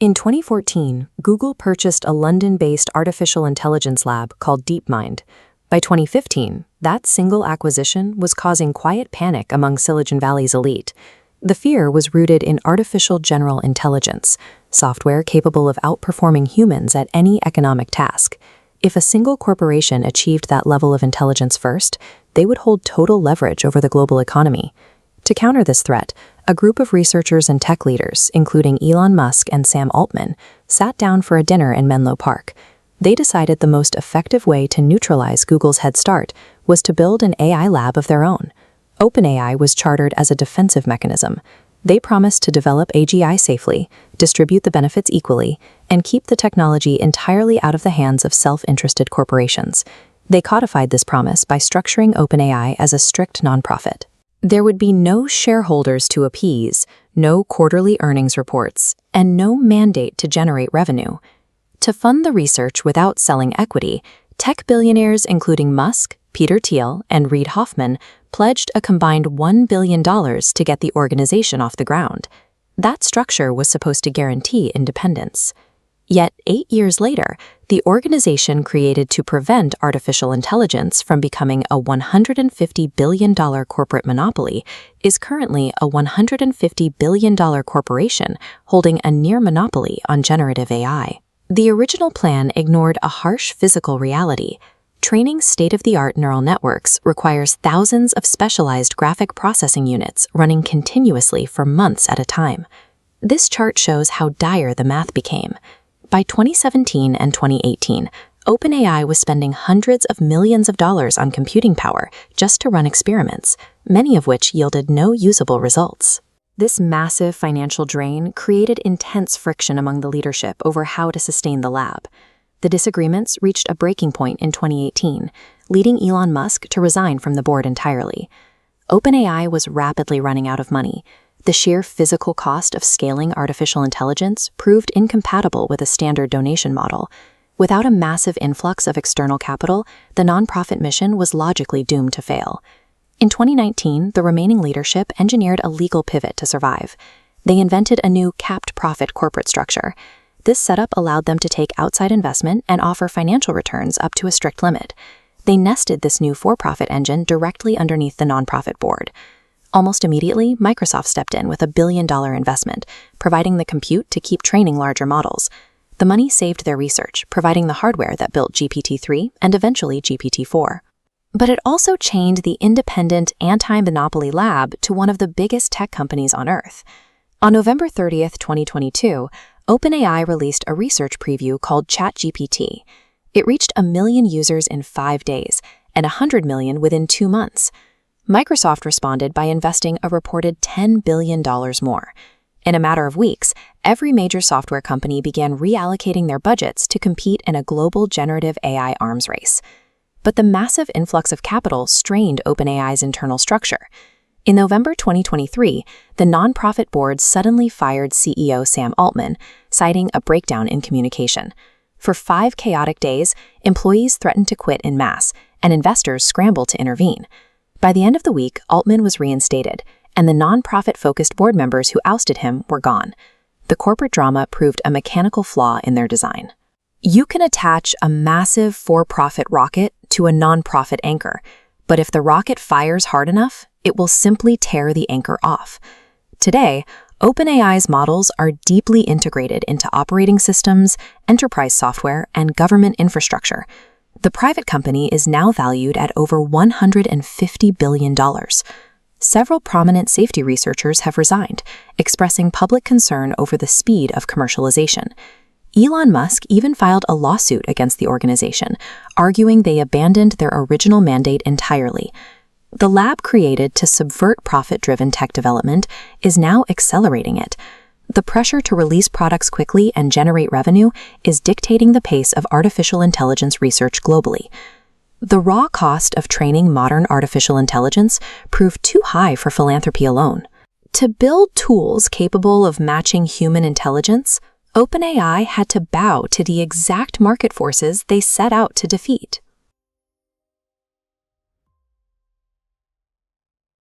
In 2014, Google purchased a London-based artificial intelligence lab called DeepMind. By 2015, that single acquisition was causing quiet panic among Silicon Valley's elite. The fear was rooted in artificial general intelligence, software capable of outperforming humans at any economic task. If a single corporation achieved that level of intelligence first, they would hold total leverage over the global economy. To counter this threat, a group of researchers and tech leaders, including Elon Musk and Sam Altman, sat down for a dinner in Menlo Park. They decided the most effective way to neutralize Google's head start was to build an AI lab of their own. OpenAI was chartered as a defensive mechanism. They promised to develop AGI safely, distribute the benefits equally, and keep the technology entirely out of the hands of self-interested corporations. They codified this promise by structuring OpenAI as a strict nonprofit. There would be no shareholders to appease, no quarterly earnings reports, and no mandate to generate revenue. To fund the research without selling equity, tech billionaires including Musk, Peter Thiel, and Reid Hoffman pledged a combined $1 billion to get the organization off the ground. That structure was supposed to guarantee independence. Yet 8 years later, the organization created to prevent artificial intelligence from becoming a $150 billion corporate monopoly is currently a $150 billion corporation holding a near monopoly on generative AI. The original plan ignored a harsh physical reality. Training state-of-the-art neural networks requires thousands of specialized graphic processing units running continuously for months at a time. This chart shows how dire the math became. By 2017 and 2018, OpenAI was spending hundreds of millions of dollars on computing power just to run experiments, many of which yielded no usable results. This massive financial drain created intense friction among the leadership over how to sustain the lab. The disagreements reached a breaking point in 2018, leading Elon Musk to resign from the board entirely. OpenAI was rapidly running out of money. The sheer physical cost of scaling artificial intelligence proved incompatible with a standard donation model. Without a massive influx of external capital, the nonprofit mission was logically doomed to fail. In 2019, the remaining leadership engineered a legal pivot to survive. They invented a new capped profit corporate structure. This setup allowed them to take outside investment and offer financial returns up to a strict limit. They nested this new for-profit engine directly underneath the nonprofit board. Almost immediately, Microsoft stepped in with a $1 billion investment, providing the compute to keep training larger models. The money saved their research, providing the hardware that built GPT-3 and eventually GPT-4. But it also chained the independent anti-monopoly lab to one of the biggest tech companies on Earth. On November 30th, 2022, OpenAI released a research preview called ChatGPT. It reached 1 million users in 5 days and 100 million within 2 months. Microsoft responded by investing a reported $10 billion more. In a matter of weeks, every major software company began reallocating their budgets to compete in a global generative AI arms race. But the massive influx of capital strained OpenAI's internal structure. In November 2023, the nonprofit board suddenly fired CEO Sam Altman, citing a breakdown in communication. For 5 chaotic days, employees threatened to quit en masse, and investors scrambled to intervene. By the end of the week, Altman was reinstated, and the nonprofit-focused board members who ousted him were gone. The corporate drama proved a mechanical flaw in their design. You can attach a massive for-profit rocket to a nonprofit anchor, but if the rocket fires hard enough, it will simply tear the anchor off. Today, OpenAI's models are deeply integrated into operating systems, enterprise software, and government infrastructure. The private company is now valued at over $150 billion. Several prominent safety researchers have resigned, expressing public concern over the speed of commercialization. Elon Musk even filed a lawsuit against the organization, arguing they abandoned their original mandate entirely. The lab created to subvert profit-driven tech development is now accelerating it. The pressure to release products quickly and generate revenue is dictating the pace of artificial intelligence research globally. The raw cost of training modern artificial intelligence proved too high for philanthropy alone. To build tools capable of matching human intelligence, OpenAI had to bow to the exact market forces they set out to defeat.